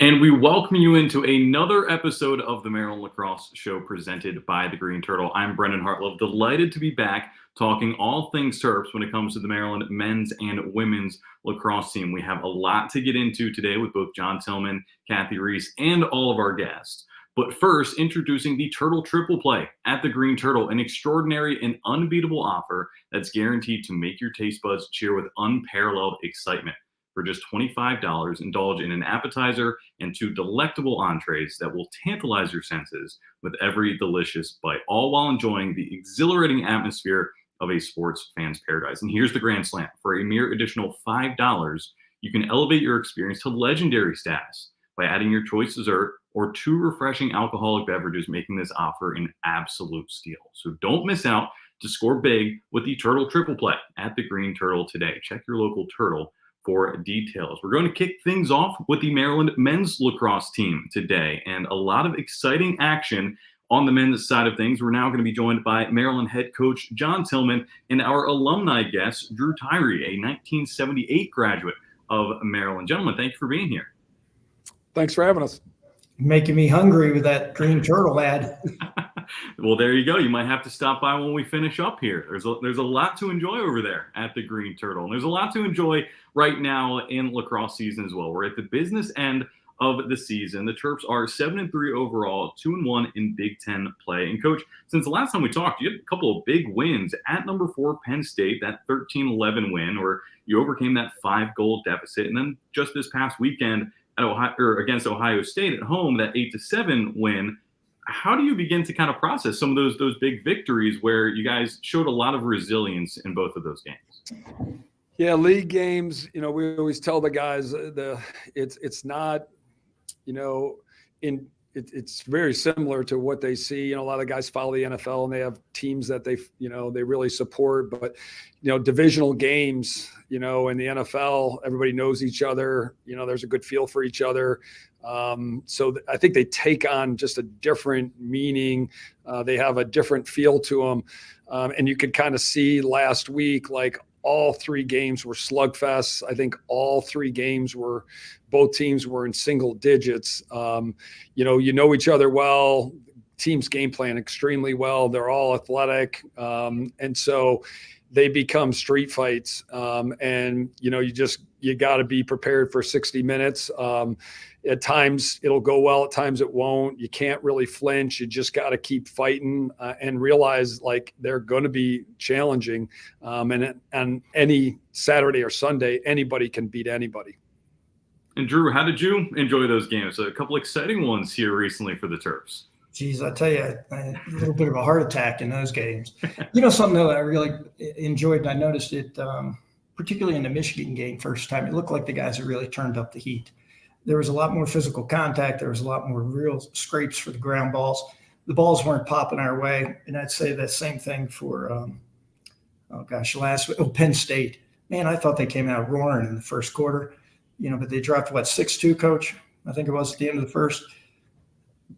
And we welcome you into another episode of the Maryland Lacrosse Show presented by the Green Turtle. I'm Brendan Hartlove, delighted to be back talking all things Terps when it comes to the Maryland men's and women's lacrosse team. We have a lot to get into today with both John Tillman, Kathy Reese, and all of our guests. But first, introducing the Turtle Triple Play at the Green Turtle, an extraordinary and unbeatable offer that's guaranteed to make your taste buds cheer with unparalleled excitement. For just $25, indulge in an appetizer and 2 delectable entrees that will tantalize your senses with every delicious bite, all while enjoying the exhilarating atmosphere of a sports fan's paradise. And here's the grand slam. For a mere additional $5, you can elevate your experience to legendary status by adding your choice dessert or 2 refreshing alcoholic beverages, making this offer an absolute steal. So don't miss out to score big with the Turtle Triple Play at the Green Turtle today. Check your local Turtle for details. We're going to kick things off with the Maryland men's lacrosse team today, and a lot of exciting action on the men's side of things. We're now going to be joined by Maryland head coach John Tillman and our alumni guest, Drew Tyree, a 1978 graduate of Maryland. Gentlemen, thank you for being here. Thanks for having us. Making me hungry with that Green Turtle ad. Well, there you go. You might have to stop by when we finish up here. There's a lot to enjoy over there at the Green Turtle. And there's a lot to enjoy right now in lacrosse season as well. We're at the business end of the season. The Terps are 7-3 overall, 2-1 in Big Ten play. And Coach, since the last time we talked, you had a couple of big wins at number 4 Penn State, that 13-11 win, where you overcame that 5-goal deficit. And then just this past weekend at against Ohio State at home, that 8-7 win. How do you begin to kind of process some of those big victories where you guys showed a lot of resilience in both of those games? Yeah, league games, we always tell the guys it's not, it's very similar to what they see. A lot of guys follow the NFL and they have teams that they really support, but divisional games, in the NFL, everybody knows each other. There's a good feel for each other. So I think they take on just a different meaning. They have a different feel to them. And you could kind of see last week, like all 3 games were slugfests. I think all 3 games both teams were in single digits. You know each other well. Teams game plan extremely well. They're all athletic. And so they become street fights. And, you got to be prepared for 60 minutes. At times it'll go well, at times it won't. You can't really flinch. You just got to keep fighting and realize like they're going to be challenging. And any Saturday or Sunday, anybody can beat anybody. And Drew, how did you enjoy those games? A couple exciting ones here recently for the Terps. Geez, I tell you, a little bit of a heart attack in those games. Something that I really enjoyed, and I noticed it particularly in the Michigan game first time, it looked like the guys had really turned up the heat. There was a lot more physical contact. There was a lot more real scrapes for the ground balls. The balls weren't popping our way. And I'd say the same thing for, Penn State. Man, I thought they came out roaring in the first quarter, but they dropped, 6-2, Coach? I think it was at the end of the first.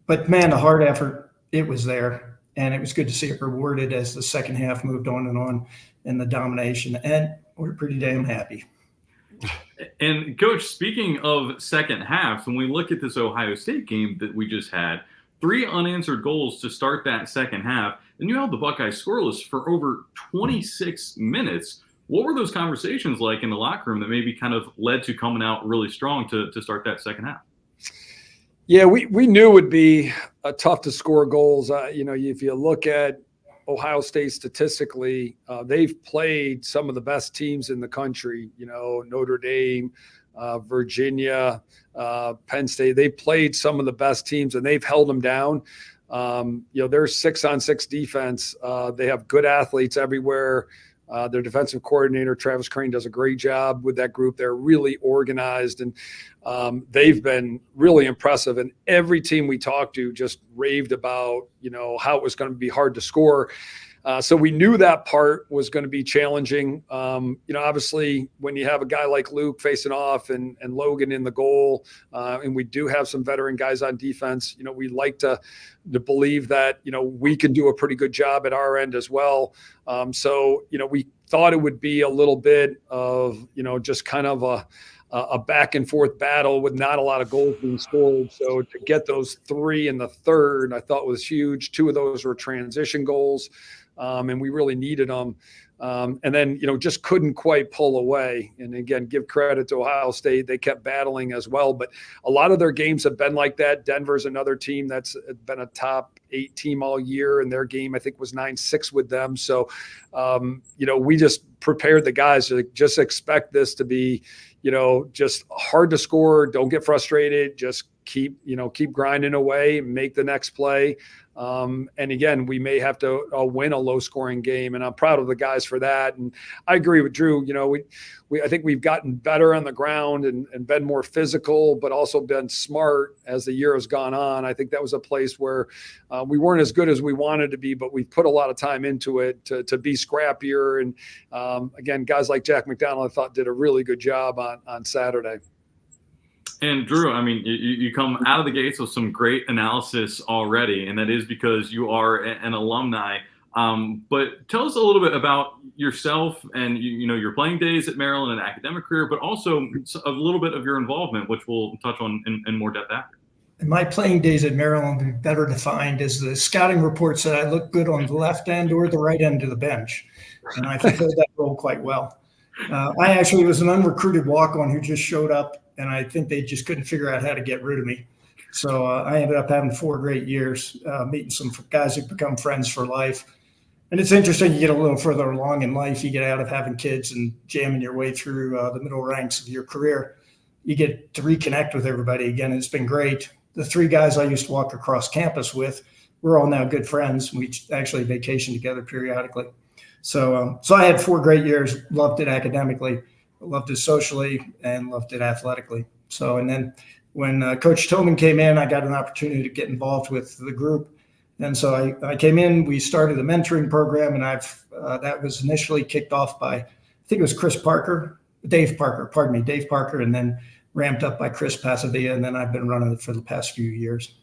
But, man, the hard effort, it was there. And it was good to see it rewarded as the second half moved on and the domination. And we're pretty damn happy. And Coach, speaking of second half, when we look at this Ohio State game that we just had, 3 unanswered goals to start that second half, and you held the Buckeyes scoreless for over 26 minutes. What were those conversations like in the locker room that maybe kind of led to coming out really strong to start that second half? Yeah, we knew it would be tough to score goals. If you look at Ohio State statistically, they've played some of the best teams in the country, Notre Dame, Virginia, Penn State. They played some of the best teams and they've held them down. Their 6-on-6 defense. They have good athletes everywhere. Their defensive coordinator, Travis Crane, does a great job with that group. They're really organized, and they've been really impressive. And every team we talked to just raved about, how it was going to be hard to score. So we knew that part was going to be challenging. Obviously, when you have a guy like Luke facing off and Logan in the goal, and we do have some veteran guys on defense, we like to believe that, we can do a pretty good job at our end as well. So we thought it would be a little bit of, just kind of a a back and forth battle with not a lot of goals being scored. So to get those 3 in the third, I thought was huge. 2 of those were transition goals, and we really needed them. And then, just couldn't quite pull away. And again, give credit to Ohio State. They kept battling as well. But a lot of their games have been like that. Denver's another team that's been a top 8 team all year. And their game, I think, was 9-6 with them. So, we just prepared the guys to just expect this to be, just hard to score. Don't get frustrated. Just keep grinding away, make the next play. And again, we may have to win a low scoring game, and I'm proud of the guys for that. And I agree with Drew. I think we've gotten better on the ground and been more physical, but also been smart as the year has gone on. I think that was a place where we weren't as good as we wanted to be, but we put a lot of time into it to be scrappier. And again, guys like Jack McDonald, I thought, did a really good job on Saturday. And Drew, I mean, you come out of the gates with some great analysis already, and that is because you are an alumni. But tell us a little bit about yourself and your playing days at Maryland and academic career, but also a little bit of your involvement, which we'll touch on in more depth after. My playing days at Maryland would be better defined as the scouting reports that I looked good on the left end or the right end of the bench, and I fulfilled that role quite well. I actually was an unrecruited walk-on who just showed up, and I think they just couldn't figure out how to get rid of me. So I ended up having 4 great years, meeting some guys who've become friends for life. And it's interesting, you get a little further along in life, you get out of having kids and jamming your way through the middle ranks of your career. You get to reconnect with everybody again. It's been great. The 3 guys I used to walk across campus with, we're all now good friends. We actually vacation together periodically. So I had 4 great years, loved it academically, loved it socially, and loved it athletically. So, and then when Coach Tillman came in, I got an opportunity to get involved with the group. And so I came in, we started a mentoring program, and that was initially kicked off by, I think it was Dave Parker, and then ramped up by Chris Pasavia, and then I've been running it for the past few years.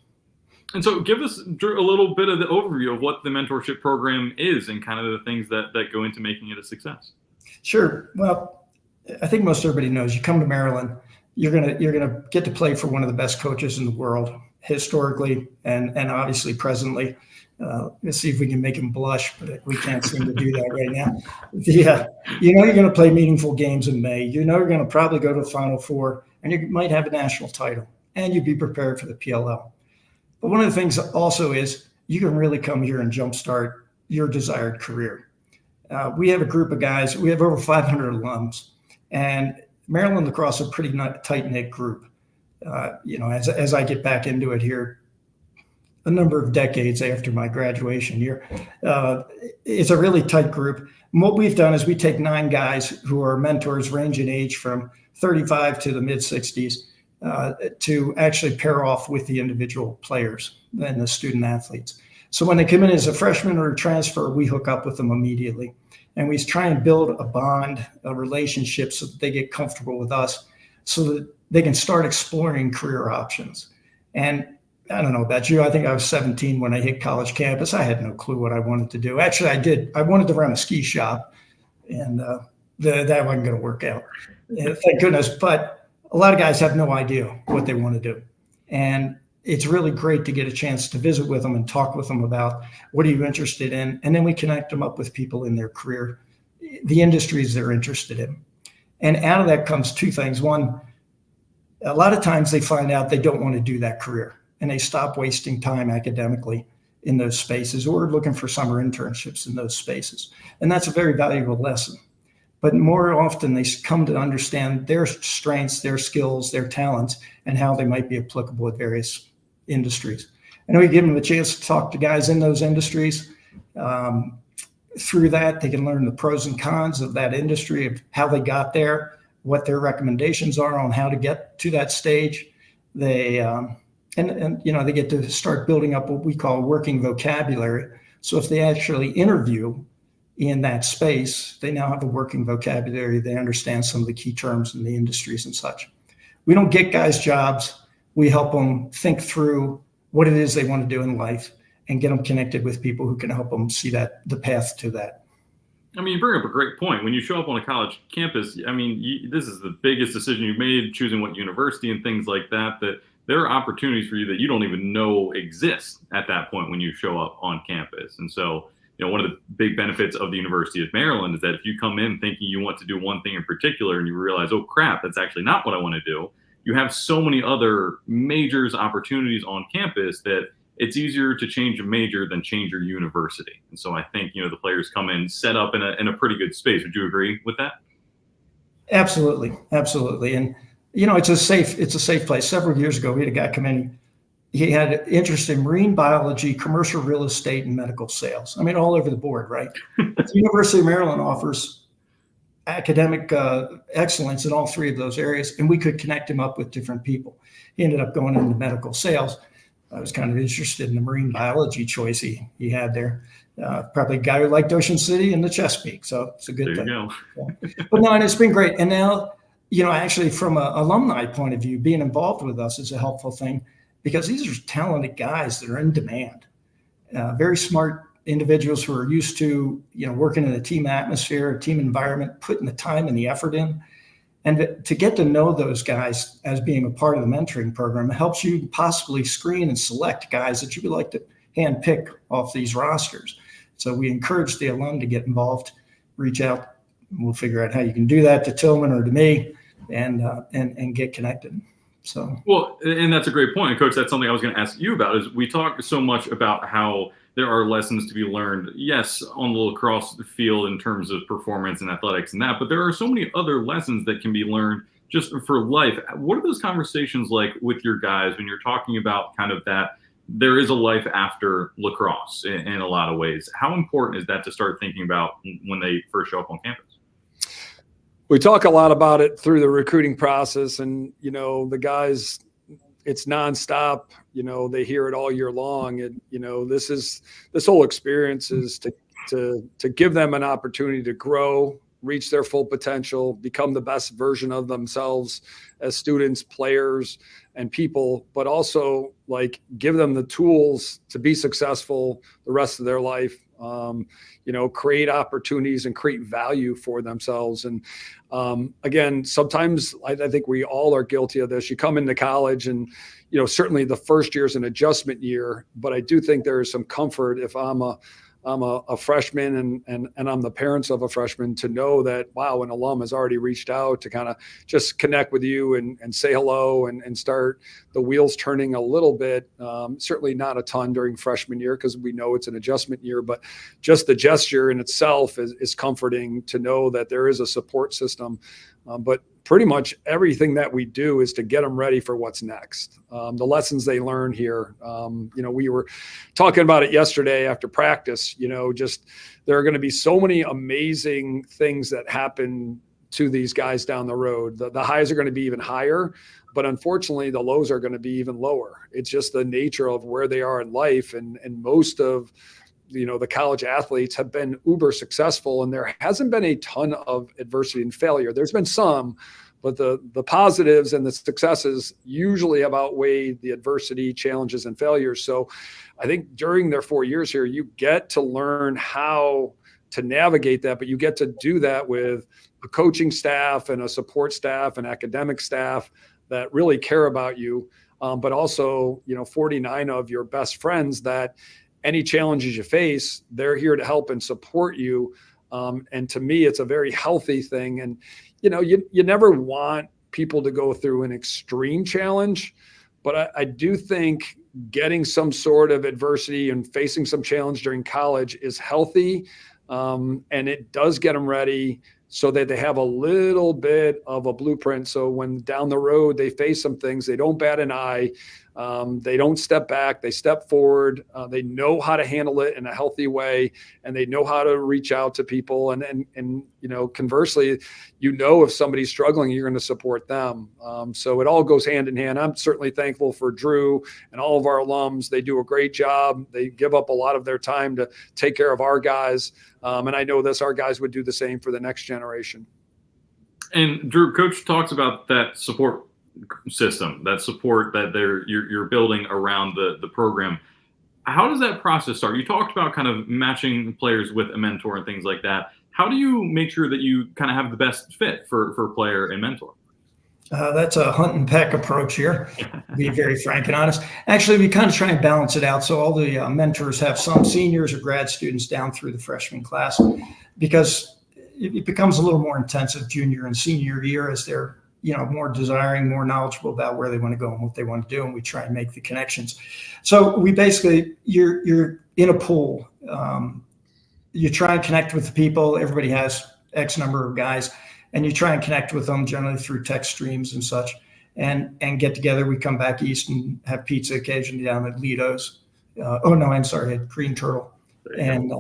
And so give us, Drew, a little bit of the overview of what the mentorship program is and kind of the things that go into making it a success. Sure. Well, I think most everybody knows you come to Maryland, you're gonna get to play for one of the best coaches in the world, historically and obviously presently. Let's see if we can make him blush, but we can't seem to do that right now. You're going to play meaningful games in May. You're going to probably go to the Final Four, and you might have a national title, and you'd be prepared for the PLL. But one of the things also is you can really come here and jumpstart your desired career. We have a group of guys. We have over 500 alums, and Maryland Lacrosse is a pretty tight-knit group. As I get back into it here, a number of decades after my graduation year, it's a really tight group. And what we've done is we take 9 guys who are mentors, range in age from 35 to the mid-60s, to actually pair off with the individual players and the student athletes. So when they come in as a freshman or a transfer, we hook up with them immediately. And we try and build a bond, a relationship, so that they get comfortable with us, so that they can start exploring career options. And I don't know about you. I think I was 17 when I hit college campus. I had no clue what I wanted to do. Actually, I did. I wanted to run a ski shop, and that wasn't going to work out. Thank goodness. But a lot of guys have no idea what they want to do. And it's really great to get a chance to visit with them and talk with them about what are you interested in. And then we connect them up with people in their career, the industries they're interested in. And out of that comes 2 things. One, a lot of times they find out they don't want to do that career, and they stop wasting time academically in those spaces or looking for summer internships in those spaces. And that's a very valuable lesson. But more often they come to understand their strengths, their skills, their talents, and how they might be applicable at various industries. And we give them a chance to talk to guys in those industries. Through that, they can learn the pros and cons of that industry, of how they got there, what their recommendations are on how to get to that stage. They they get to start building up what we call working vocabulary. So if they actually interview in that space, they now have a working vocabulary. They understand some of the key terms in the industries and such. We don't get guys jobs. We help them think through what it is they want to do in life and get them connected with people who can help them see the path to that. I mean, you bring up a great point. When you show up on a college campus, I mean, this is the biggest decision you've made, choosing what university and things like that, that there are opportunities for you that you don't even know exist at that point when you show up on campus. And so, one of the big benefits of the University of Maryland is that if you come in thinking you want to do one thing in particular and you realize, oh crap, that's actually not what I want to do, you have so many other majors opportunities on campus that it's easier to change a major than change your university. And so I think, the players come in set up in a pretty good space. Would you agree with that? Absolutely. Absolutely. And, it's a safe place. Several years ago, we had a guy come in. He had an interest in marine biology, commercial real estate, and medical sales. I mean, all over the board, right? The University of Maryland offers academic excellence in all three of those areas, and we could connect him up with different people. He ended up going into medical sales. I was kind of interested in the marine biology choice he had there. Probably a guy who liked Ocean City and the Chesapeake, so it's a good thing. There you go. But no, and it's been great. And now, actually from an alumni point of view, being involved with us is a helpful thing because these are talented guys that are in demand. Very smart individuals who are used to, working in a team atmosphere, a team environment, putting the time and the effort in. And to get to know those guys as being a part of the mentoring program helps you possibly screen and select guys that you would like to hand pick off these rosters. So we encourage the alum to get involved, reach out. We'll figure out how you can do that to Tillman or to me and get connected. So, well, and that's a great point, Coach. That's something I was going to ask you about. Is we talk so much about how there are lessons to be learned, yes, on the lacrosse field in terms of performance and athletics and that, but there are so many other lessons that can be learned just for life. What are those conversations like with your guys when you're talking about kind of that there is a life after lacrosse in a lot of ways? How important is that to start thinking about when they first show up on campus? We talk a lot about it through the recruiting process, and the guys, it's nonstop. They hear it all year long, and this whole experience is to give them an opportunity to grow, reach their full potential, become the best version of themselves as students, players, and people, but also give them the tools to be successful the rest of their life. Create opportunities and create value for themselves. And again, sometimes I think we all are guilty of this. You come into college and, certainly the first year is an adjustment year, but I do think there is some comfort if I'm a freshman and I'm the parents of a freshman to know that, wow, an alum has already reached out to kind of just connect with you and say hello and start the wheels turning a little bit. Certainly not a ton during freshman year because we know it's an adjustment year, but just the gesture in itself is comforting to know that there is a support system. But pretty much everything that we do is to get them ready for what's next. The lessons they learn here, we were talking about it yesterday after practice, just there are going to be so many amazing things that happen to these guys down the road. The highs are going to be even higher, but unfortunately the lows are going to be even lower. It's just the nature of where they are in life. And most of the college athletes have been uber successful, and there hasn't been a ton of adversity and failure. There's been some, but the positives and the successes usually have outweighed the adversity, challenges, and failures. So I think during their 4 years here, you get to learn how to navigate that, but you get to do that with a coaching staff and a support staff and academic staff that really care about you, but also, 49 of your best friends that any challenges you face, they're here to help and support you. And to me, it's a very healthy thing. And, you never want people to go through an extreme challenge, but I do think getting some sort of adversity and facing some challenge during college is healthy. And it does get them ready so that they have a little bit of a blueprint. So when down the road they face some things, they don't bat an eye. They don't step back, they step forward. They know how to handle it in a healthy way, and they know how to reach out to people. And conversely, if somebody's struggling, you're going to support them. So it all goes hand in hand. I'm certainly thankful for Drew and all of our alums. They do a great job. They give up a lot of their time to take care of our guys. And I know our guys would do the same for the next generation. And Drew, Coach talks about that support system, that support that you're building around the program. How does that process start? You talked about kind of matching players with a mentor and things like that. How do you make sure that you kind of have the best fit for player and mentor? That's a hunt and peck approach here, to be very frank and honest. Actually, we kind of try and balance it out. So all the mentors have some seniors or grad students down through the freshman class, because it becomes a little more intensive junior and senior year as they're, more desiring, more knowledgeable about where they want to go and what they want to do. And we try and make the connections. So we basically, you're in a pool. You try and connect with the people. Everybody has X number of guys, and you try and connect with them generally through text streams and such, and get together. We come back east and have pizza occasionally down at Lido's. At Green Turtle. And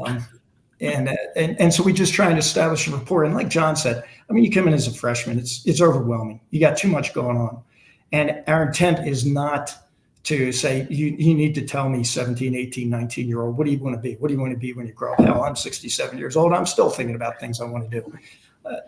so we just try and establish a rapport. And like John said, I mean, you come in as a freshman, it's overwhelming. You got too much going on. And our intent is not to say, you need to tell me 17, 18, 19-year-old, what do you want to be? What do you want to be when you grow up? Hell, I'm 67 years old. I'm still thinking about things I want to do.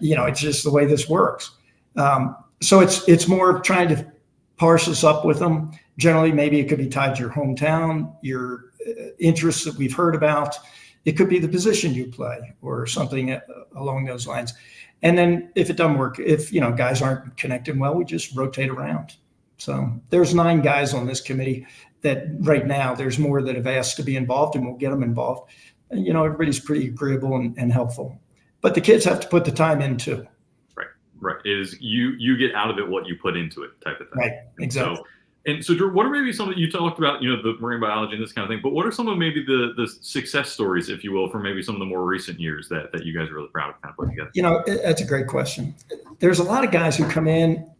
It's just the way this works. So it's more trying to parse this up with them. Generally, maybe it could be tied to your hometown, your interests that we've heard about. It could be the position you play or something along those lines. And then if it doesn't work, if guys aren't connecting well, we just rotate around. So there's 9 guys on this committee that right now there's more that have asked to be involved, and we'll get them involved. And, everybody's pretty agreeable and helpful. But the kids have to put the time in too. Right. It is you get out of it what you put into it type of thing. Right. Exactly. So Drew, what are maybe some that you talked about, the marine biology and this kind of thing, but what are some of maybe the success stories, if you will, from maybe some of the more recent years that you guys are really proud of kind of putting together? That's a great question. There's a lot of guys who come in,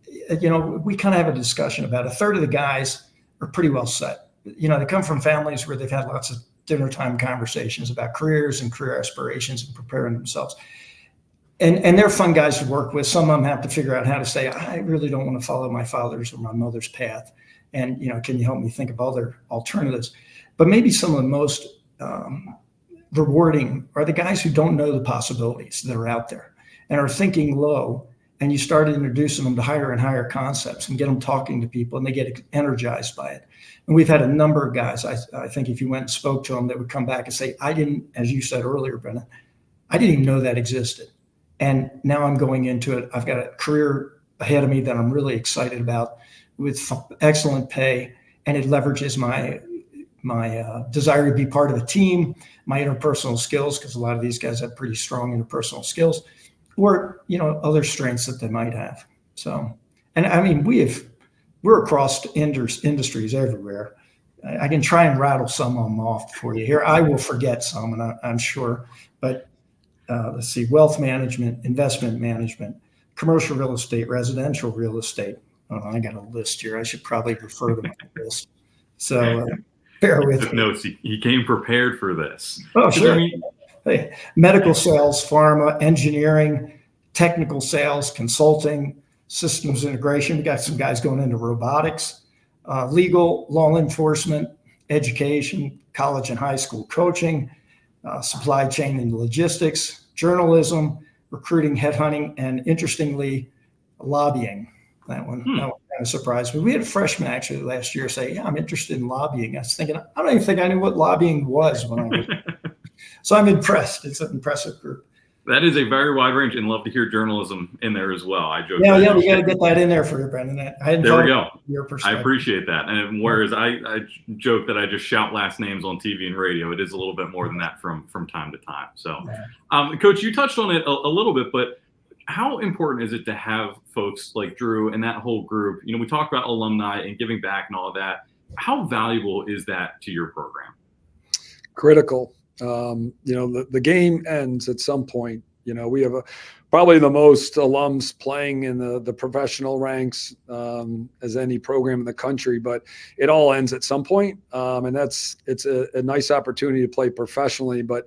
we kind of have a discussion about a third of the guys are pretty well set. They come from families where they've had lots of dinner time conversations about careers and career aspirations and preparing themselves. And they're fun guys to work with. Some of them have to figure out how to say, I really don't want to follow my father's or my mother's path. And, can you help me think of other alternatives? But maybe some of the most rewarding are the guys who don't know the possibilities that are out there and are thinking low. And you start introducing them to higher and higher concepts and get them talking to people, and they get energized by it. And we've had a number of guys, I think if you went and spoke to them, that would come back and say, I didn't, as you said earlier, Brennan, I didn't even know that existed. And now I'm going into it. I've got a career ahead of me that I'm really excited about, with excellent pay, and it leverages my desire to be part of a team, my interpersonal skills, because a lot of these guys have pretty strong interpersonal skills, or other strengths that they might have. So, and I mean, we're across industries everywhere. I can try and rattle some of them off for you here. I will forget some, and I'm sure, but let's see: wealth management, investment management, commercial real estate, residential real estate. Oh, I got a list here. I should probably refer to my list. So bear with me. Notes. He came prepared for this. Oh, sure. Hey, medical sales, pharma, engineering, technical sales, consulting, systems integration. We got some guys going into robotics, legal, law enforcement, education, college and high school coaching, supply chain and logistics, journalism, recruiting, headhunting, and interestingly, lobbying. That one kind of surprised me. We had a freshman actually last year say, I'm interested in lobbying. I was thinking, I don't even think I knew what lobbying was when I was. So I'm impressed. It's an impressive group. That is a very wide range, and love to hear journalism in there as well. I joke. Yeah, we got to get that in there for you, Brendan. There we go. Your perspective. I appreciate that. And whereas I joke that I just shout last names on TV and radio, it is a little bit more than that from time to time. So, Coach, you touched on it a little bit, but how important is it to have folks like Drew and that whole group? We talk about alumni and giving back and all of that. How valuable is that to your program? Critical. The game ends at some point. We have probably the most alums playing in the professional ranks as any program in the country, but it all ends at some point. And it's a nice opportunity to play professionally, but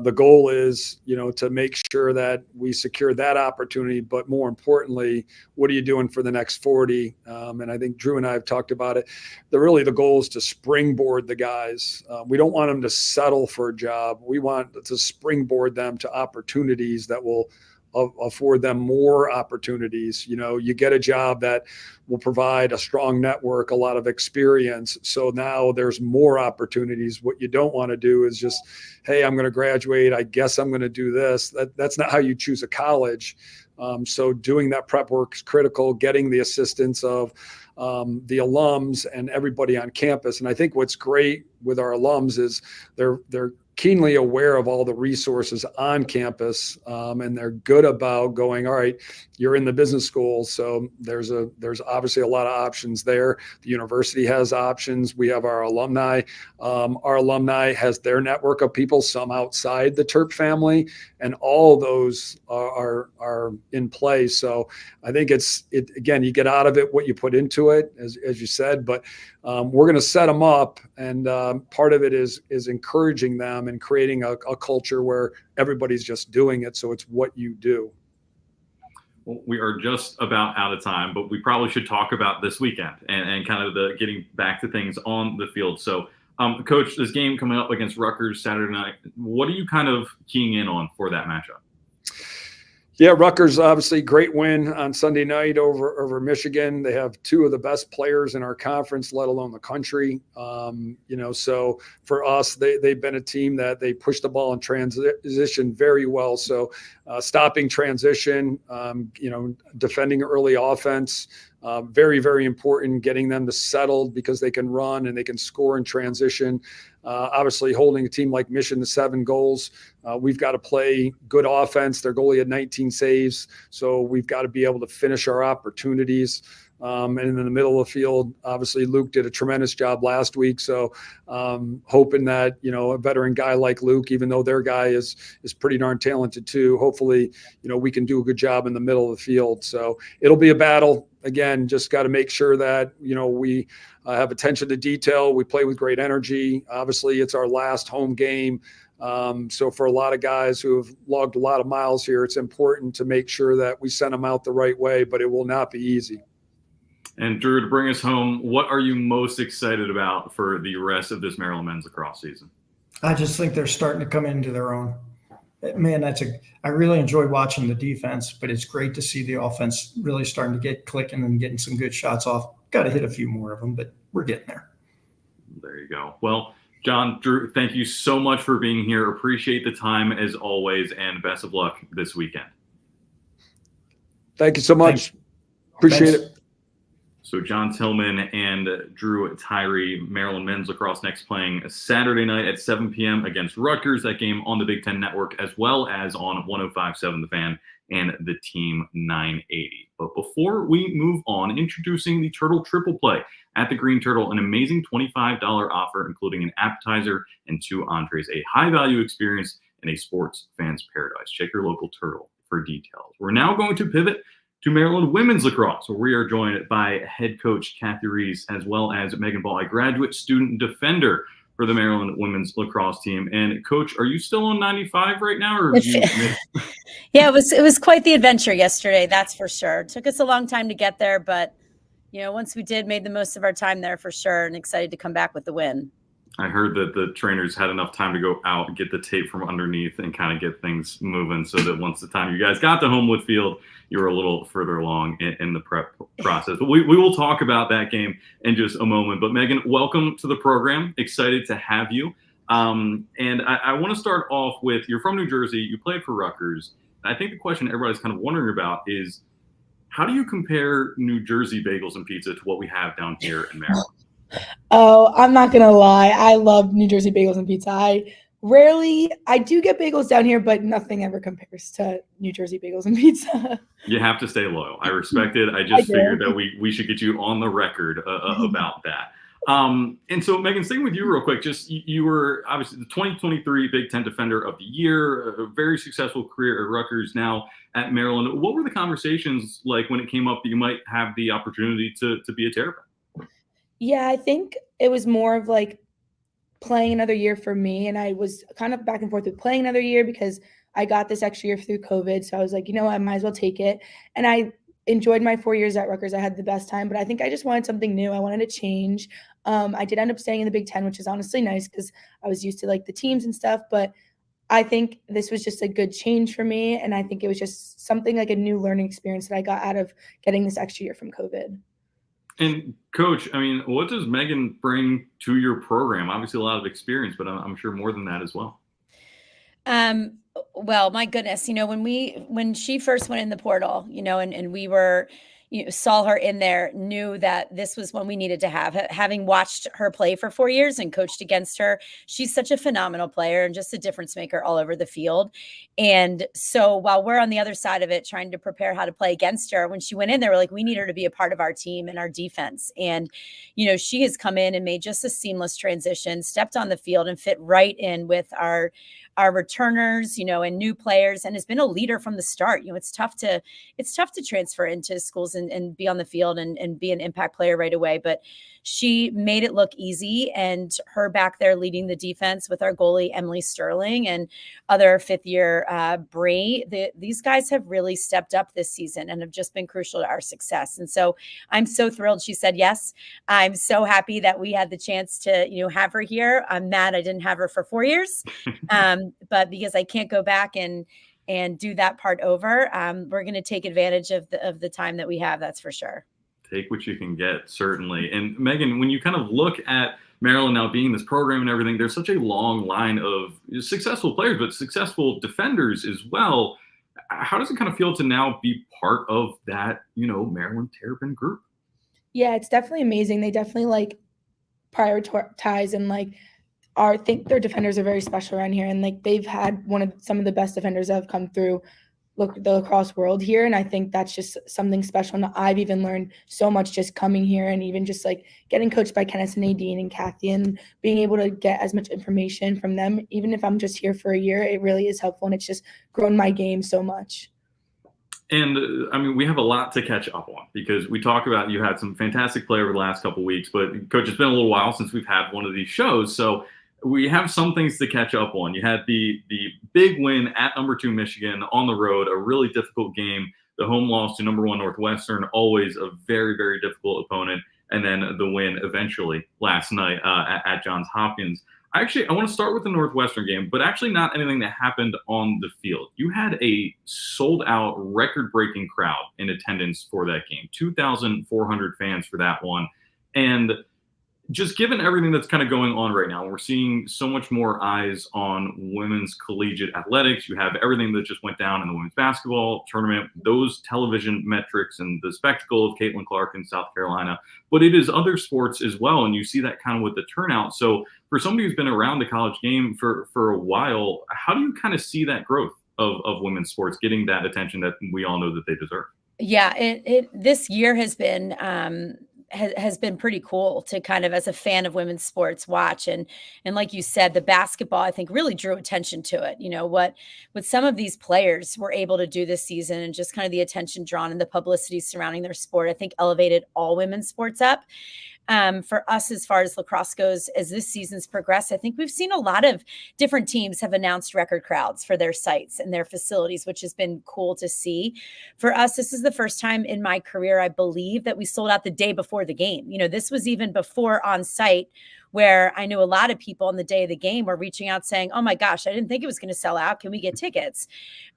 the goal is, to make sure that we secure that opportunity, but more importantly, what are you doing for the next 40? And I think Drew and I have talked about it. The goal is to springboard the guys. We don't want them to settle for a job. We want to springboard them to opportunities that will afford them more opportunities. You get a job that will provide a strong network, a lot of experience. So now there's more opportunities. What you don't want to do is just, hey, I'm going to graduate, I guess I'm going to do this. That's not how you choose a college. So doing that prep work is critical, getting the assistance of the alums and everybody on campus. And I think what's great with our alums is they're keenly aware of all the resources on campus, and they're good about going, all right, you're in the business school, so there's obviously a lot of options there. The university has options. We have our alumni. Our alumni has their network of people, some outside the Terp family, and all those are in play. So I think again, you get out of it what you put into it, as you said, but we're going to set them up, and part of it is encouraging them and creating a culture where everybody's just doing it. So it's what you do. Well, we are just about out of time, but we probably should talk about this weekend and kind of the getting back to things on the field. So, Coach, this game coming up against Rutgers Saturday night, what are you kind of keying in on for that matchup? Yeah, Rutgers, obviously great win on Sunday night over Michigan. They have two of the best players in our conference, let alone the country. So for us, they've been a team that they push the ball in transition very well. So stopping transition, defending early offense, very, very important, getting them to settle because they can run and they can score in transition. Obviously, holding a team like Michigan to 7 goals, we've got to play good offense. Their goalie had 19 saves, so we've got to be able to finish our opportunities. And in the middle of the field, obviously, Luke did a tremendous job last week. So hoping that, a veteran guy like Luke, even though their guy is pretty darn talented too, hopefully, we can do a good job in the middle of the field. So it'll be a battle. Again, just got to make sure that, we have attention to detail. We play with great energy. Obviously, it's our last home game. So for a lot of guys who have logged a lot of miles here, it's important to make sure that we send them out the right way, but it will not be easy. And Drew, to bring us home, what are you most excited about for the rest of this Maryland men's lacrosse season? I just think they're starting to come into their own. Man, I really enjoy watching the defense, but it's great to see the offense really starting to get clicking and getting some good shots off. Got to hit a few more of them, but we're getting there. There you go. Well, John, Drew, thank you so much for being here. Appreciate the time as always, and best of luck this weekend. Thank you so much. Appreciate it. So John Tillman and Drew Tyree, Maryland men's lacrosse next playing Saturday night at 7 p.m. against Rutgers. That game on the Big Ten Network, as well as on 105.7 The Fan and the Team 980. But before we move on, introducing the Turtle Triple Play at the Green Turtle, an amazing $25 offer, including an appetizer and 2 entrees, a high-value experience in a sports fan's paradise. Check your local Turtle for details. We're now going to pivot to Maryland women's lacrosse, where we are joined by head coach Kathy Reese, as well as Megan Ball, a graduate student defender for the Maryland women's lacrosse team. And Coach, are you still on 95 right now, or Yeah, it was quite the adventure yesterday, that's for sure. It took us a long time to get there, but once we did, made the most of our time there for sure, and excited to come back with the win. I heard that the trainers had enough time to go out and get the tape from underneath and kind of get things moving, so that once the time you guys got to Homewood Field, you were a little further along in the prep process. But we will talk about that game in just a moment. But Megan, welcome to the program. Excited to have you. And I want to start off with, you're from New Jersey. You played for Rutgers. And I think the question everybody's kind of wondering about is, how do you compare New Jersey bagels and pizza to what we have down here in Maryland? Oh, I'm not going to lie. I love New Jersey bagels and pizza. I do get bagels down here, but nothing ever compares to New Jersey bagels and pizza. You have to stay loyal. I respect it. I just figured that we should get you on the record about that. And so, Megan, staying with you real quick, just you were obviously the 2023 Big Ten Defender of the Year, a very successful career at Rutgers, now at Maryland. What were the conversations like when it came up that you might have the opportunity to be a Terrapin? Yeah, I think it was more of like playing another year for me. And I was kind of back and forth with playing another year because I got this extra year through COVID. So I was like, I might as well take it. And I enjoyed my 4 years at Rutgers. I had the best time, but I think I just wanted something new. I wanted to change. I did end up staying in the Big Ten, which is honestly nice because I was used to like the teams and stuff, but I think this was just a good change for me. And I think it was just something like a new learning experience that I got out of getting this extra year from COVID. And Coach, I mean, what does Megan bring to your program? Obviously, a lot of experience, but I'm sure more than that as well. Well, my goodness, when she first went in the portal, and we were, saw her in there, knew that this was one we needed to have. Having watched her play for 4 years and coached against her, she's such a phenomenal player and just a difference maker all over the field. And so while we're on the other side of it, trying to prepare how to play against her, when she went in there, we're like, we need her to be a part of our team and our defense. And, she has come in and made just a seamless transition, stepped on the field and fit right in with our returners, and new players, and has been a leader from the start. It's tough to transfer into schools and be on the field and be an impact player right away. But she made it look easy, and her back there leading the defense with our goalie, Emily Sterling, and other fifth year Bree. These guys have really stepped up this season and have just been crucial to our success. And so I'm so thrilled she said yes. I'm so happy that we had the chance to, have her here. I'm mad I didn't have her for 4 years. But because I can't go back and do that part over, we're going to take advantage of the time that we have. That's for sure. Take what you can get, certainly. And Megan, when you kind of look at Maryland now being this program and everything, there's such a long line of successful players, but successful defenders as well. How does it kind of feel to now be part of that, Maryland Terrapin group? Yeah, it's definitely amazing. They definitely prioritize and think their defenders are very special around here, and they've had some of the best defenders that have come through the lacrosse world here, and I think that's just something special. And I've even learned so much just coming here, and even just getting coached by Kenneth and Nadine and Kathy, and being able to get as much information from them, even if I'm just here for a year, it really is helpful, and it's just grown my game so much. And I mean, we have a lot to catch up on because we talk about you had some fantastic play over the last couple of weeks, but Coach, it's been a little while since we've had one of these shows, so we have some things to catch up on. You had the big win at number 2 Michigan on the road, a really difficult game. The home loss to number 1 Northwestern, always a very, very difficult opponent. And then the win eventually last night at Johns Hopkins. I want to start with the Northwestern game, but actually not anything that happened on the field. You had a sold-out, record-breaking crowd in attendance for that game, 2,400 fans for that one. And just given everything that's kind of going on right now, we're seeing so much more eyes on women's collegiate athletics. You have everything that just went down in the women's basketball tournament, those television metrics and the spectacle of Caitlin Clark in South Carolina. But it is other sports as well, and you see that kind of with the turnout. So for somebody who's been around the college game for a while, how do you kind of see that growth of women's sports getting that attention that we all know that they deserve? Yeah, this year has been pretty cool to kind of, as a fan of women's sports, watch. And like you said, the basketball, I think, really drew attention to it. What some of these players were able to do this season, and just kind of the attention drawn and the publicity surrounding their sport, I think elevated all women's sports up. For us, as far as lacrosse goes, as this season's progressed, I think we've seen a lot of different teams have announced record crowds for their sites and their facilities, which has been cool to see. For us, this is the first time in my career, I believe, that we sold out the day before the game. This was even before on site, where I knew a lot of people on the day of the game were reaching out saying, oh my gosh, I didn't think it was going to sell out. Can we get tickets?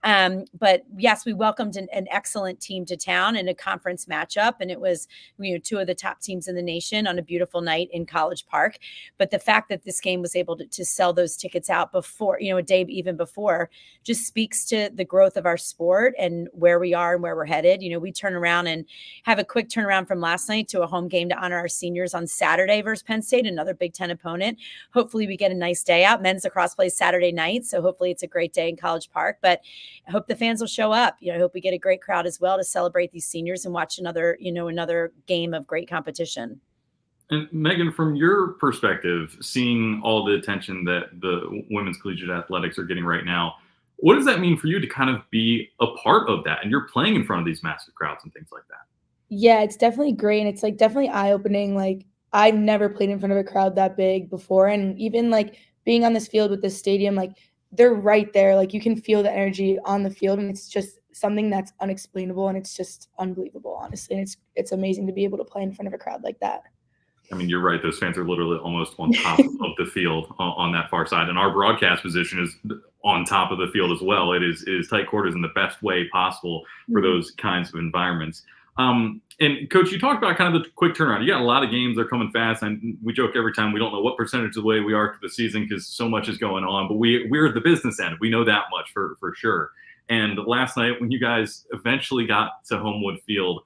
But yes, we welcomed an excellent team to town in a conference matchup. And it was, 2 of the top teams in the nation on a beautiful night in College Park. But the fact that this game was able to sell those tickets out before, a day even before, just speaks to the growth of our sport and where we are and where we're headed. We turn around and have a quick turnaround from last night to a home game to honor our seniors on Saturday versus Penn State, another Big Ten opponent. Hopefully we get a nice day out. Men's lacrosse plays Saturday night, so hopefully it's a great day in College Park. But I hope the fans will show up. I hope we get a great crowd as well to celebrate these seniors and watch another game of great competition. And Megan, from your perspective, seeing all the attention that the women's collegiate athletics are getting right now, what does that mean for you to kind of be a part of that? And you're playing in front of these massive crowds and things like that. Yeah, it's definitely great. And it's definitely eye-opening. I've never played in front of a crowd that big before. And even being on this field with this stadium, they're right there. You can feel the energy on the field, and it's just something that's unexplainable, and it's just unbelievable, honestly. And it's amazing to be able to play in front of a crowd like that. I mean, you're right. Those fans are literally almost on top of the field on that far side. And our broadcast position is on top of the field as well. It is tight quarters in the best way possible for those kinds of environments. And Coach, you talked about kind of the quick turnaround. You got a lot of games that are coming fast, and we joke every time we don't know what percentage of the way we are to the season because so much is going on. But we're at the business end. We know that much for sure. And last night, when you guys eventually got to Homewood Field,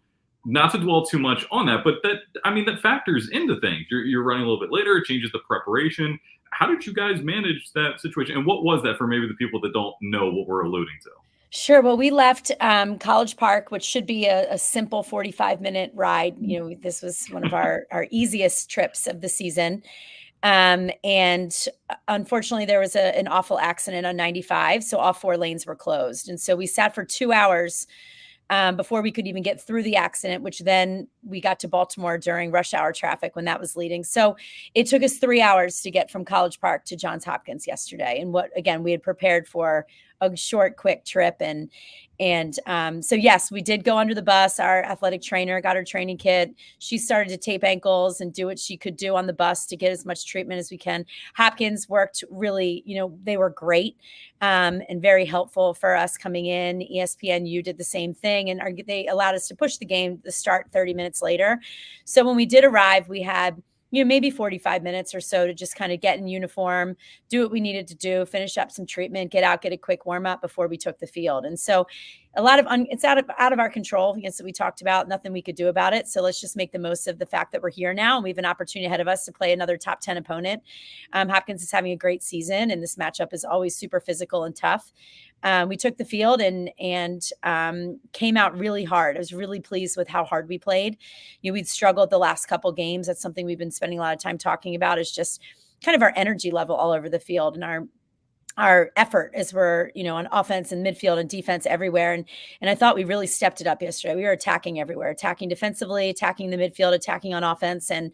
not to dwell too much on that, but that factors into things. You're running a little bit later. It changes the preparation. How did you guys manage that situation? And what was that for maybe the people that don't know what we're alluding to? Sure. Well, we left College Park, which should be a simple 45-minute ride. This was one of our easiest trips of the season. And unfortunately, there was an awful accident on 95. So all 4 lanes were closed. And so we sat for 2 hours before we could even get through the accident, which then we got to Baltimore during rush hour traffic when that was leading. So it took us 3 hours to get from College Park to Johns Hopkins yesterday. And we had prepared for a short, quick trip. So yes, we did go under the bus. Our athletic trainer got her training kit. She started to tape ankles and do what she could do on the bus to get as much treatment as we can. Hopkins worked really, they were great and very helpful for us coming in. ESPNU did the same thing, and they allowed us to push the game to start 30 minutes later. So when we did arrive, we had maybe 45 minutes or so to just kind of get in uniform, do what we needed to do, finish up some treatment, get a quick warm up before we took the field. And so a lot of it's out of our control. Yes, we talked about nothing we could do about it. So let's just make the most of the fact that we're here now, and we have an opportunity ahead of us to play another top 10 opponent. Hopkins is having a great season, and this matchup is always super physical and tough. We took the field and came out really hard. I was really pleased with how hard we played. We'd struggled the last couple games. That's something we've been spending a lot of time talking about, is just kind of our energy level all over the field and our effort as we're, on offense and midfield and defense everywhere. And I thought we really stepped it up yesterday. We were attacking everywhere, attacking defensively, attacking the midfield, attacking on offense, and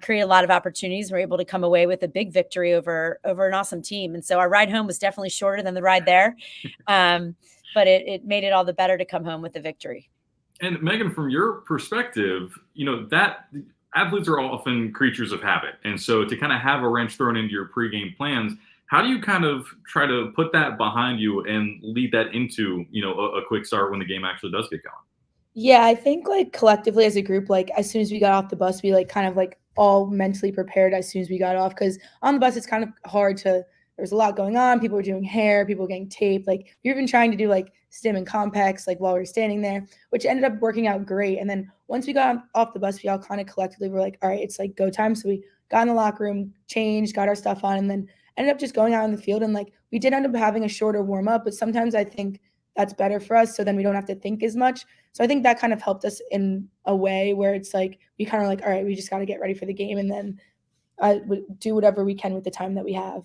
create a lot of opportunities. We're able to come away with a big victory over an awesome team. And so our ride home was definitely shorter than the ride there. But it made it all the better to come home with the victory. And Megan, from your perspective, that athletes are often creatures of habit. And so to kind of have a wrench thrown into your pregame plans, how do you kind of try to put that behind you and lead that into, a quick start when the game actually does get going? Yeah, I think collectively as a group, as soon as we got off the bus, we kind of all mentally prepared as soon as we got off, because on the bus it's kind of hard there's a lot going on. People were doing hair, people were getting taped. We were even trying to do stim and complex while we were standing there, which ended up working out great. And then once we got off the bus, we all kind of collectively were all right, it's go time. So we got in the locker room, changed, got our stuff on, and then ended up just going out in the field. And we did end up having a shorter warm up, but sometimes I think that's better for us. So then we don't have to think as much. So I think that kind of helped us in a way where it's we kind of all right, we just got to get ready for the game, and then do whatever we can with the time that we have.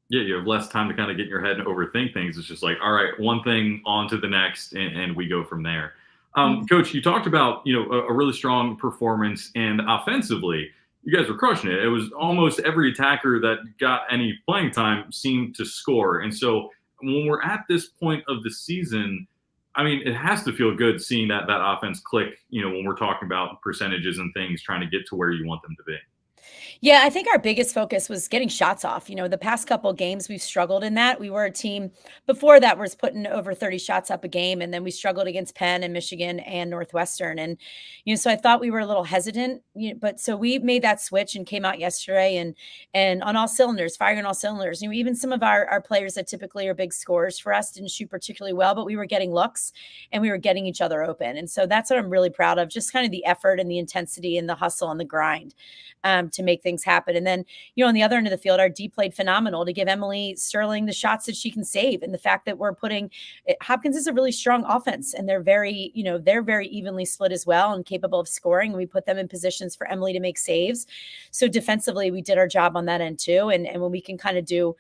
Yeah, you have less time to kind of get in your head and overthink things. It's just all right, one thing on to the next, and we go from there. Coach, you talked about, a really strong performance, and offensively, you guys were crushing it. It was almost every attacker that got any playing time seemed to score. And so when we're at this point of the season, it has to feel good seeing that offense click, when we're talking about percentages and things, trying to get to where you want them to be. Yeah, I think our biggest focus was getting shots off. The past couple of games we've struggled in that. We were a team before that was putting over 30 shots up a game, and then we struggled against Penn and Michigan and Northwestern. And so I thought we were a little hesitant, but so we made that switch and came out yesterday and on all cylinders, firing on all cylinders. Even some of our players that typically are big scorers for us didn't shoot particularly well, but we were getting looks and we were getting each other open. And so that's what I'm really proud of, just kind of the effort and the intensity and the hustle and the grind to make things happen. And then, on the other end of the field, our D played phenomenal to give Emily Sterling the shots that she can save. And the fact that we're Hopkins is a really strong offense, and they're very evenly split as well and capable of scoring. And we put them in positions for Emily to make saves. So defensively, we did our job on that end too. And when we can kind of do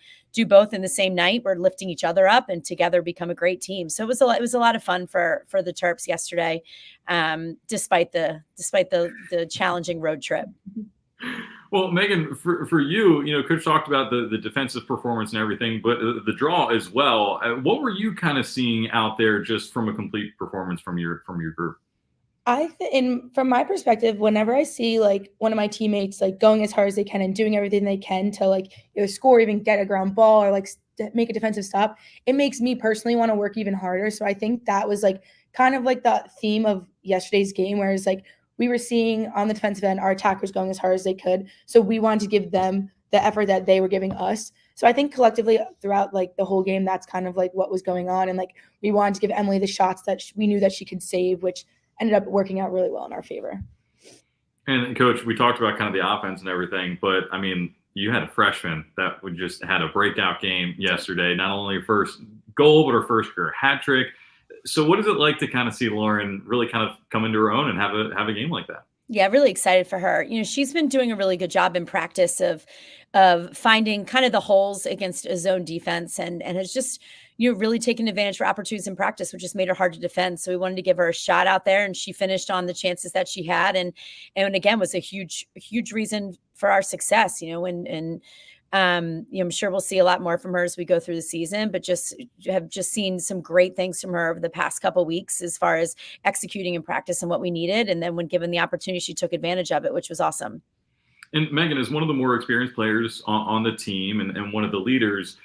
both in the same night, we're lifting each other up and together become a great team. So it was a lot of fun for the Terps yesterday, despite the challenging road trip. Well, Megan, for you, Coach talked about the defensive performance and everything, but the draw as well. What were you kind of seeing out there just from a complete performance from your group? From my perspective, whenever I see one of my teammates going as hard as they can and doing everything they can to either score, even get a ground ball, or make a defensive stop, it makes me personally want to work even harder. So I think that was like kind of like the theme of yesterday's game, whereas like we were seeing on the defensive end our attackers going as hard as they could. So we wanted to give them the effort that they were giving us. So I think collectively throughout like the whole game, that's kind of like what was going on. And like we wanted to give Emily the shots that we knew that she could save, which ended up working out really well in our favor. And Coach, we talked about kind of the offense and everything, but I mean, you had a freshman that would just had a breakout game yesterday. Not only her first goal, but her first career hat trick. So, what is it like to kind of see Lauren really kind of come into her own and have a game like that? Yeah, really excited for her. She's been doing a really good job in practice of finding kind of the holes against a zone defense, and has just really taken advantage for opportunities in practice, which just made her hard to defend. So we wanted to give her a shot out there, and she finished on the chances that she had, and again was a huge reason for our success. I'm sure we'll see a lot more from her as we go through the season, but have seen some great things from her over the past couple of weeks as far as executing in practice and what we needed. And then when given the opportunity, she took advantage of it, which was awesome. And Megan is one of the more experienced players on the team and one of the leaders.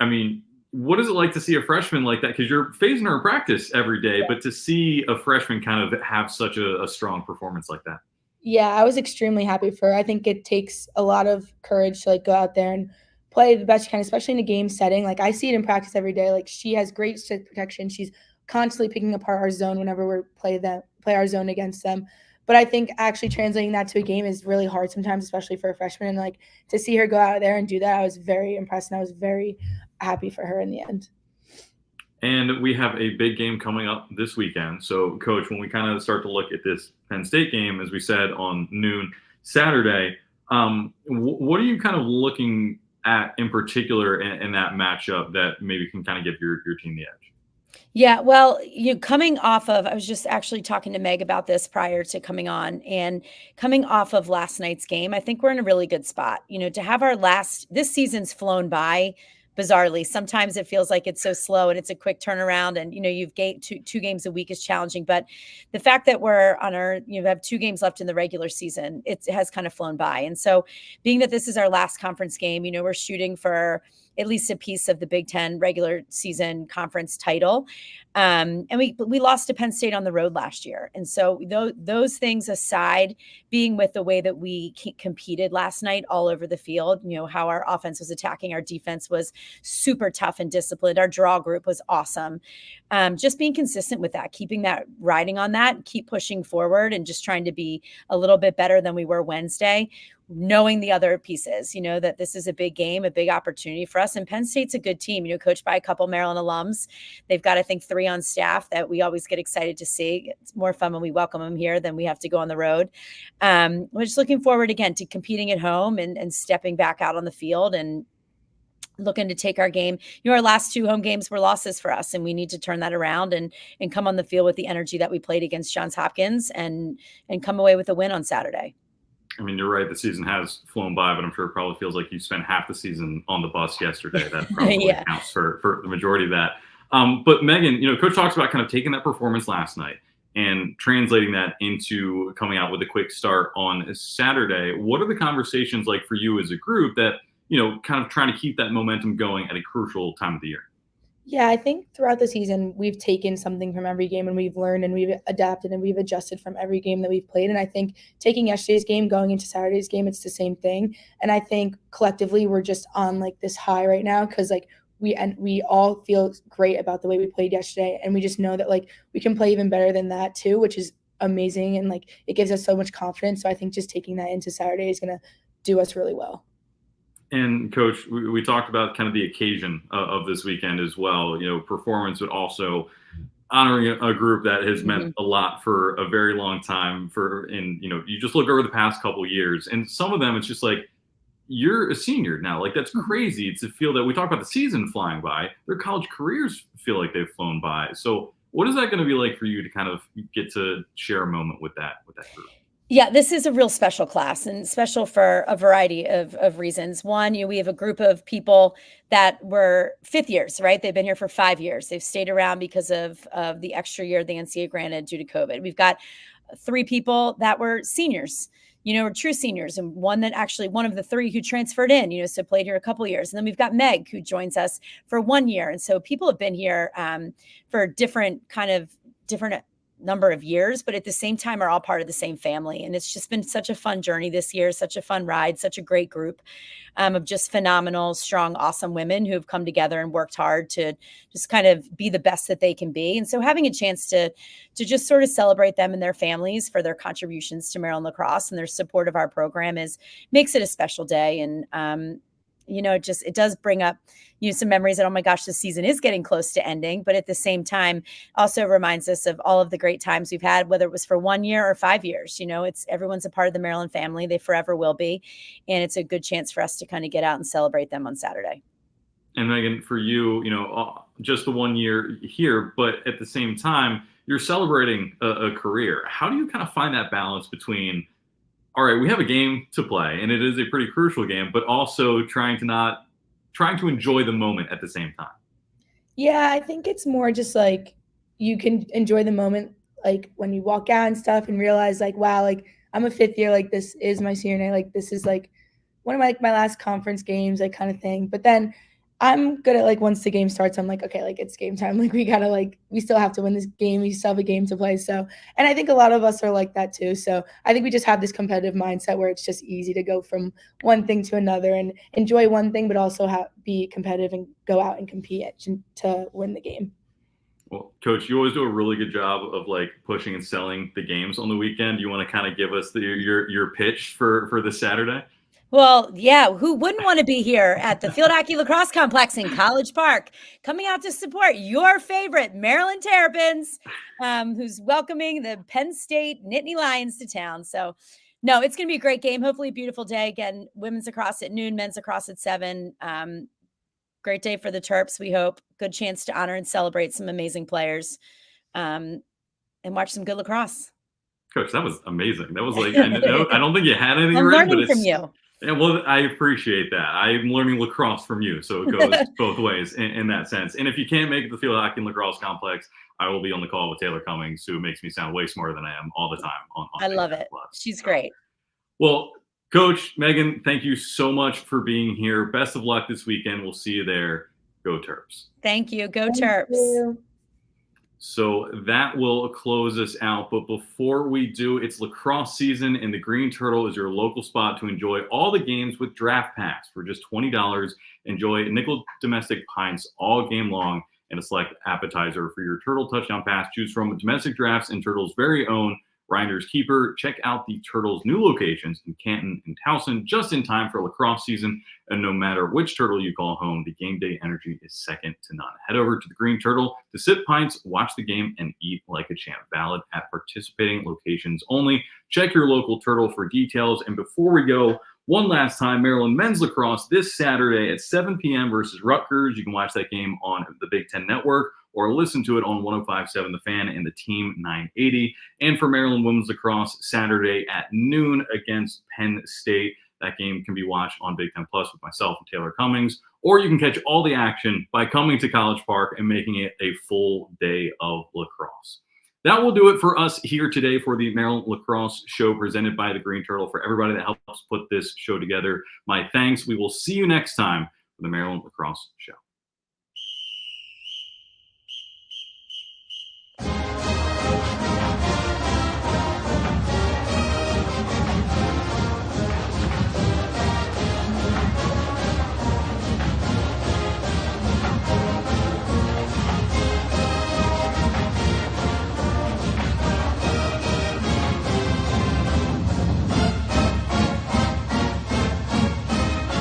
I mean, what is it like to see a freshman like that? Because you're facing her in practice every day, but to see a freshman kind of have such a strong performance like that. Yeah, I was extremely happy for her. I think it takes a lot of courage to like go out there and play the best you can, especially in a game setting. Like I see it in practice every day. Like she has great stick protection. She's constantly picking apart our zone whenever we play our zone against them. But I think actually translating that to a game is really hard sometimes, especially for a freshman. And like to see her go out there and do that, I was very impressed, and I was very happy for her in the end. And we have a big game coming up this weekend. So, Coach, when we kind of start to look at this Penn State game, as we said, on noon Saturday, what are you kind of looking at in particular in that matchup that maybe can kind of give your team the edge? Yeah, well, coming off of, I was just actually talking to Meg about this prior to coming on, and coming off of last night's game, I think we're in a really good spot. To have this season's flown by bizarrely. Sometimes it feels like it's so slow and it's a quick turnaround, and you've two games a week is challenging, but the fact that we're on have 2 games left in the regular season, it has kind of flown by. And so being that this is our last conference game, we're shooting for at least a piece of the Big Ten regular season conference title. And we lost to Penn State on the road last year. And so those things aside, being with the way that we competed last night all over the field, how our offense was attacking, our defense was super tough and disciplined. Our draw group was awesome. Just being consistent with that, keeping that riding on that, keep pushing forward and just trying to be a little bit better than we were Wednesday. Knowing the other pieces, that this is a big game, a big opportunity for us. And Penn State's a good team, coached by a couple Maryland alums. They've got, I think, 3 on staff that we always get excited to see. It's more fun when we welcome them here than we have to go on the road. We're just looking forward, again, to competing at home and stepping back out on the field and looking to take our game. Our last 2 home games were losses for us, and we need to turn that around and come on the field with the energy that we played against Johns Hopkins and come away with a win on Saturday. I mean, you're right. The season has flown by, but I'm sure it probably feels like you spent half the season on the bus yesterday. That probably counts for the majority of that. But Megan, Coach talks about kind of taking that performance last night and translating that into coming out with a quick start on Saturday. What are the conversations like for you as a group that, kind of trying to keep that momentum going at a crucial time of the year? Yeah, I think throughout the season, we've taken something from every game, and we've learned and we've adapted and we've adjusted from every game that we've played. And I think taking yesterday's game, going into Saturday's game, it's the same thing. And I think collectively we're just on like this high right now because like we all feel great about the way we played yesterday. And we just know that like we can play even better than that too, which is amazing. And like it gives us so much confidence. So I think just taking that into Saturday is going to do us really well. And Coach, we talked about kind of the occasion of this weekend as well. Performance, but also honoring a group that has meant a lot for a very long time. You just look over the past couple of years, and some of them, it's just like you're a senior now. Like that's crazy to feel that we talk about the season flying by. Their college careers feel like they've flown by. So, what is that going to be like for you to kind of get to share a moment with that group? Yeah, this is a real special class, and special for a variety of reasons. One, we have a group of people that were 5th years, right? They've been here for 5 years. They've stayed around because of the extra year the NCAA granted due to COVID. We've got 3 people that were seniors, are true seniors, and one of the 3 who transferred in, so played here a couple of years. And then we've got Meg, who joins us for 1 year. And so people have been here for different number of years, but at the same time are all part of the same family. And it's just been such a fun journey this year, such a fun ride, such a great group of just phenomenal, strong, awesome women who have come together and worked hard to just kind of be the best that they can be. And so having a chance to just sort of celebrate them and their families for their contributions to Maryland lacrosse and their support of our program makes it a special day. And, it does bring up, some memories that, oh my gosh, this season is getting close to ending. But at the same time, also reminds us of all of the great times we've had, whether it was for 1 year or 5 years. Everyone's a part of the Maryland family. They forever will be. And it's a good chance for us to kind of get out and celebrate them on Saturday. And Megan, for you, just the 1 year here, but at the same time, you're celebrating a career. How do you kind of find that balance between, all right, we have a game to play, and it is a pretty crucial game, but also trying to enjoy the moment at the same time? Yeah, I think it's more just like you can enjoy the moment, like when you walk out and stuff and realize like, wow, like I'm a 5th year, like this is my senior night, like this is like one of my last conference games, like kind of thing. But then I'm good at like once the game starts, I'm like, okay, like it's game time. Like we still have to win this game. We still have a game to play. So, and I think a lot of us are like that too. So I think we just have this competitive mindset where it's just easy to go from one thing to another and enjoy one thing, but also be competitive and go out and compete to win the game. Well, Coach, you always do a really good job of like pushing and selling the games on the weekend. You want to kind of give us your pitch for this Saturday? Well, yeah, who wouldn't want to be here at the Field Hockey Lacrosse Complex in College Park, coming out to support your favorite Maryland Terrapins, who's welcoming the Penn State Nittany Lions to town. So, no, it's going to be a great game. Hopefully a beautiful day. Again, women's lacrosse at noon, men's lacrosse at 7. Great day for the Terps, we hope. Good chance to honor and celebrate some amazing players and watch some good lacrosse. Coach, that was amazing. That was like, I don't think you had anything I'm written, learning but from you. Yeah, well, I appreciate that. I'm learning lacrosse from you, so it goes both ways in that sense. And if you can't make it to the Field Hockey and Lacrosse Complex, I will be on the call with Taylor Cummings, who makes me sound way smarter than I am all the time. I love it. She's great. Well, Coach, Megan, thank you so much for being here. Best of luck this weekend. We'll see you there. Go Terps. Thank you. Go Thank Terps. you. So that will close us out. But before we do, it's lacrosse season, and the Green Turtle is your local spot to enjoy all the games with draft packs for just $20. Enjoy nickel domestic pints all game long and a select appetizer for your Turtle touchdown pass. Choose from domestic drafts and Turtle's very own Grinders Keeper. Check out the Turtles' new locations in Canton and Towson just in time for lacrosse season. And no matter which Turtle you call home, the game day energy is second to none. Head over to the Green Turtle to sip pints, watch the game, and eat like a champ. Valid at participating locations only. Check your local Turtle for details. And before we go, one last time, Maryland men's lacrosse this Saturday at 7 p.m. versus Rutgers. You can watch that game on the Big Ten Network or listen to it on 105.7 The Fan and the Team 980. And for Maryland women's lacrosse, Saturday at noon against Penn State. That game can be watched on Big Ten Plus with myself and Taylor Cummings, or you can catch all the action by coming to College Park and making it a full day of lacrosse. That will do it for us here today for the Maryland Lacrosse Show presented by the Green Turtle. For everybody that helps put this show together, my thanks. We will see you next time for the Maryland Lacrosse Show.